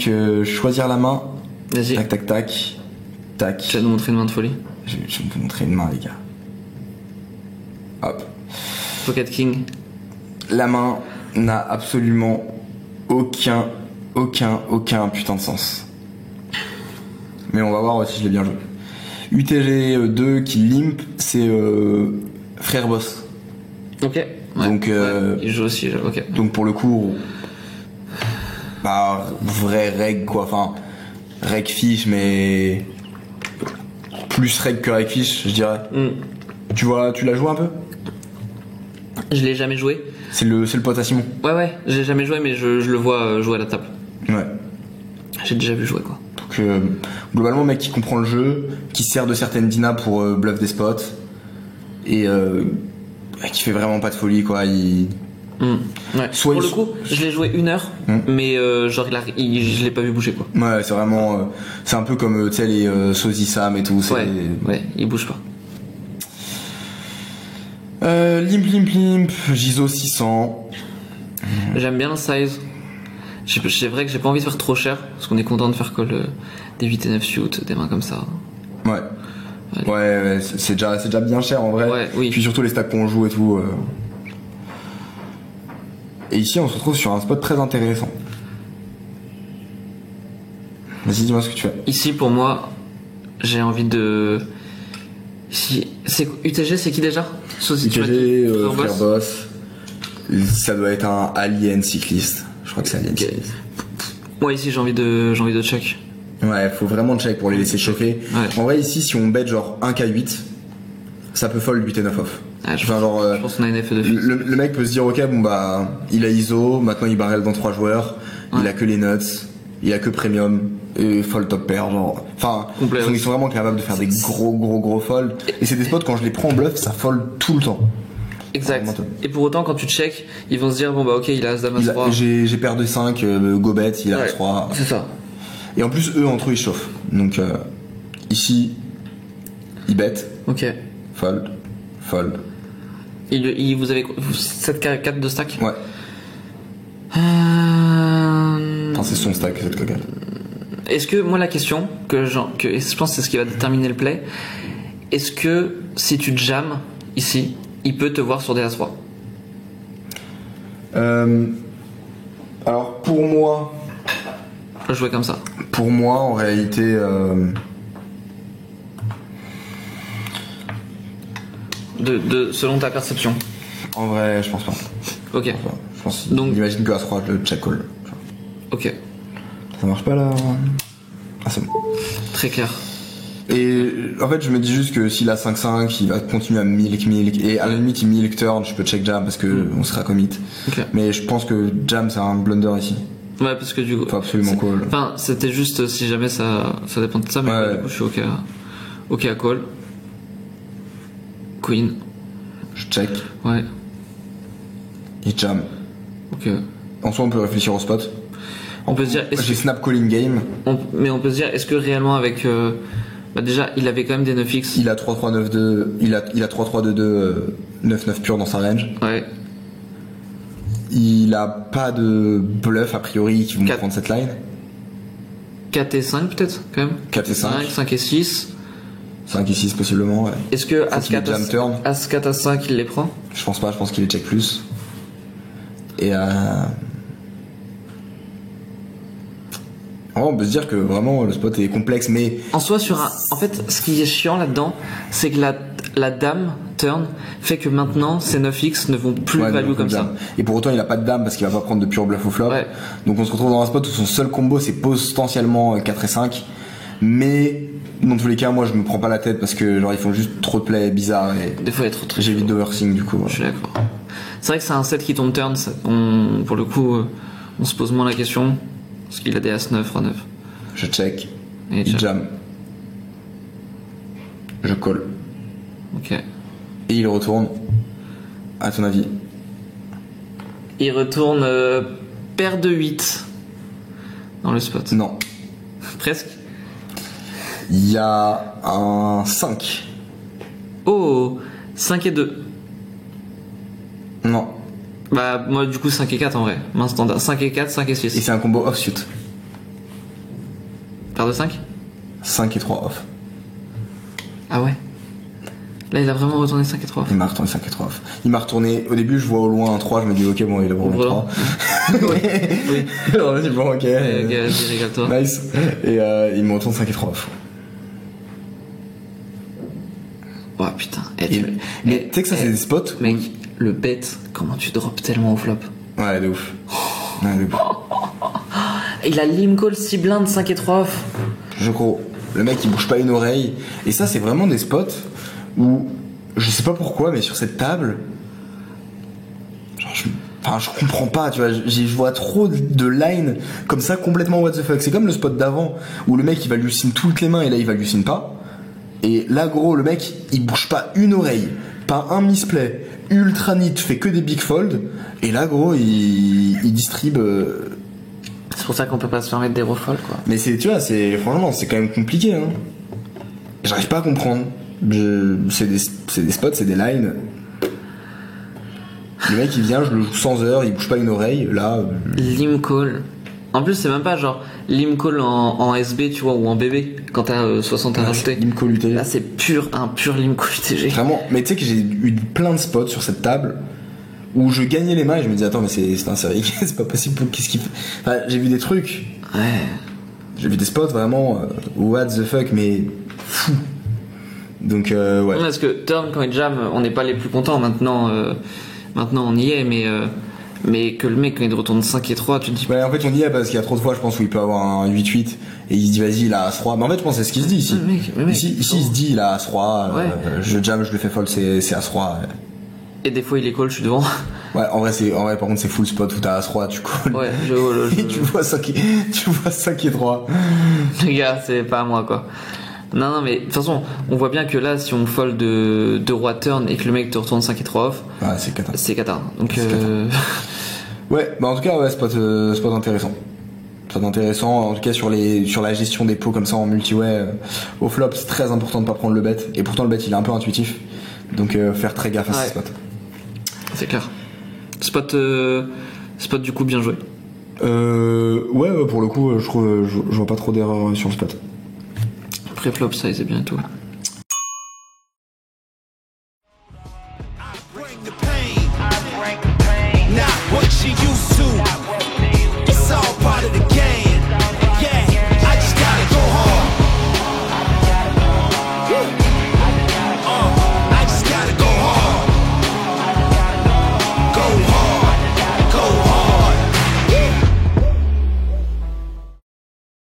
donc choisir la main. Vas-y. Tac, tac, tac. Tac. Tu vas nous montrer une main de folie. Je vais vous montrer une main, les gars. Hop. Pocket King. La main n'a absolument aucun putain de sens. Mais on va voir si je l'ai bien joué. UTG 2 qui limp, c'est frère boss. Ok. Ouais. Donc, il joue aussi, ok. Donc pour le coup, bah, vrai reg quoi. Enfin, reg fish, mais plus reg que reg fish, je dirais. Tu l'as joué un peu? Je l'ai jamais joué. C'est le pote à Simon. Ouais, j'ai jamais joué, mais je le vois jouer à la table. Ouais. J'ai déjà vu jouer quoi. Donc globalement, mec qui comprend le jeu, qui sert de certaines dinas pour bluff des spots et qui fait vraiment pas de folie quoi. Ouais. Pour le coup, je l'ai joué 1 heure, mais genre je l'ai pas vu bouger quoi. Ouais, c'est vraiment, c'est un peu comme tu sais les Sozy Sam et tout. Ouais, il bouge pas. Limp, Gizo 600. J'aime bien le size. C'est vrai que j'ai pas envie de faire trop cher, parce qu'on est content de faire call des 8 et 9 shoot, des mains comme ça. Ouais, c'est déjà bien cher en vrai. Ouais, oui. Puis surtout les stacks qu'on joue et tout. Et ici on se retrouve sur un spot très intéressant. Vas-y, dis-moi ce que tu fais. Ici pour moi, j'ai envie de... UTG c'est qui déjà? UTG, frère boss. Ça doit être un alien cycliste. Je crois que c'est alien cycliste. Moi ici j'ai envie de check. Ouais, faut vraiment check pour les laisser chauffer. Ouais. En vrai ici si on bet genre 1K8, ça peut fold 8 et 9 off. Je pense qu'on a une FE de fixe. Le mec peut se dire ok bon bah il a ISO, maintenant il barrel dans 3 joueurs, il a que les nuts, il a que premium et fold top pair genre. Enfin ils sont vraiment capables de faire des gros folds. Et c'est des spots quand je les prends en bluff ça fold tout le temps. Exact. Et pour autant quand tu check, ils vont se dire bon bah ok il a As Dame As 3. J'ai paire de 5, go bet, il a As 3. C'est ça. Et en plus eux entre eux ils chauffent. Donc ici ils bet. Ok. Fold. Vous avez 7K4 de stack? Ouais. Enfin, c'est son stack, cette coquette. Est-ce que, moi, la question, que je pense que c'est ce qui va déterminer le play, est-ce que si tu jammes ici, il peut te voir sur des As-3? Alors, pour moi. Je vais jouer comme ça. Pour moi, en réalité. Selon ta perception. En vrai, je pense pas. Ok. Je pense donc imagine que As-3 le check call. Ok. Ça marche pas là. Ah c'est bon. Très clair. Et en fait je me dis juste que s'il a 5-5 il va continuer à milk et à la limite il milk turn, je peux check jam parce que on sera commit. Okay. Mais je pense que jam c'est un blunder ici. Ouais parce que du coup. Faut absolument call. Enfin c'était juste si jamais ça dépend de ça mais ouais. Du coup je suis ok à call. Queen. Je check. Ouais. Et jam. Ok. En soi on peut réfléchir au spot. On peut se dire. J'ai snap calling game. Mais on peut se dire est-ce que réellement avec bah déjà il avait quand même des 9x. Il a 3-3-9-2. Il a 3-3-2-2 9-9 pur dans sa range. Ouais. Il a pas de bluff a priori qui vont prendre cette line. 4 et 5 peut-être quand même. 4 et 5. 5 et 6. 5 et 6 possiblement ouais. Est-ce que As-4 As-5 il les prend? Je pense pas, je pense qu'il les check plus. Et on peut se dire que vraiment le spot est complexe mais en soi en fait ce qui est chiant là-dedans c'est que la dame turn fait que maintenant ces 9x ne vont plus value comme ça. Et pour autant il a pas de dame parce qu'il va pas prendre de pure bluff au flop. Ouais. Donc on se retrouve dans un spot où son seul combo c'est potentiellement 4 et 5. Mais dans tous les cas moi je me prends pas la tête parce que genre ils font juste trop de plays bizarres et des fois il y a trop très j'évite d'oversing du coup. Je suis d'accord. C'est vrai que c'est un set qui tombe turn, pour le coup on se pose moins la question parce qu'il a des As-9, Roi-9. Je check. Et il jam. Je call. Ok. Et il retourne. À ton avis? Il retourne paire de 8 dans le spot. Non. Presque. Il y a un 5. Oh, 5 et 2. Non. Bah moi du coup 5 et 4 en vrai. Main standard. 5 et 4, 5 et 6. Et c'est un combo offsuit. Paire de 5. 5 et 3 off. Ah ouais. Là, il a vraiment retourné 5 et 3 off. Il m'a retourné 5 et 3 off. Il m'a retourné, au début, je vois au loin un 3, je me dis, ok, bon, il a vraiment 3. Oui. On me dit, bon, ok. Vas-y, régale-toi. Nice. Et il me retourne 5 et 3 off. Oh putain. Mais tu sais que ça, c'est des spots. Mec, le bet, comment tu drops tellement au flop. Ouais, de ouf. Ouais, de ouf. Il a limp call 6 blindes 5 et 3 off. Je crois. Le mec, il bouge pas une oreille. Et ça, c'est vraiment des spots où, je sais pas pourquoi, mais sur cette table, genre, je comprends pas, tu vois. Je vois trop de lines comme ça, complètement what the fuck. C'est comme le spot d'avant, où le mec, il va hallucine toutes les mains et là, il va hallucine pas. Et là, gros, le mec, il bouge pas une oreille, pas un misplay, ultra neat, fait que des big folds. Et là, gros, il distribue. C'est pour ça qu'on peut pas se permettre des refolds, quoi. Mais c'est, tu vois, franchement, c'est quand même compliqué, hein. J'arrive pas à comprendre. C'est des spots, c'est des lines. Le mec, il vient, je le joue sans heure, il bouge pas une oreille, là. Limp call. En plus, c'est même pas genre limp call en SB, tu vois, ou en BB, quand t'as 60 à rajouter. Limp call UTG. Là, c'est un pur limp call UTG. Vraiment, mais tu sais que j'ai eu plein de spots sur cette table où je gagnais les mains et je me disais, attends, mais c'est un série, c'est pas possible, qu'est-ce qu'il fait. Enfin, j'ai vu des trucs. Ouais. J'ai vu des spots vraiment, what the fuck, mais fou. Donc, ouais. Non, parce que turn, quand il jam, on n'est pas les plus contents maintenant. Maintenant, on y est, mais que le mec, quand il retourne 5 et 3, tu te dis. Ouais, en fait, on y est parce qu'il y a trop de fois, je pense, où il peut avoir un 8-8 et il se dit, vas-y, il a As-3. Mais en fait, je pense que c'est ce qu'il se dit ici. Mais Ici, il se dit, il a As-3, ouais. Je jam, je le fais fold, c'est As-3. Et des fois, il est call, je suis devant. Ouais, en vrai, par contre, c'est full spot où t'as As-3, tu call. Ouais, et tu vois 5 et 3. Les gars, c'est pas à moi, quoi. Non, mais de toute façon, on voit bien que là, si on fold de roi turn et que le mec te retourne 5 et 3 off, ouais, c'est cata. C'est cata. Donc, ouais, bah en tout cas, ouais, spot intéressant. Spot intéressant, en tout cas sur la gestion des pots comme ça en multi-way. Au flop, c'est très important de pas prendre le bet. Et pourtant, le bet, il est un peu intuitif. Donc, faire très gaffe à ces spots. C'est clair. Spot du coup, bien joué. Ouais, pour le coup, je trouve, je vois pas trop d'erreurs sur le spot. Pré-flop size est bien et tout. Not what she used to.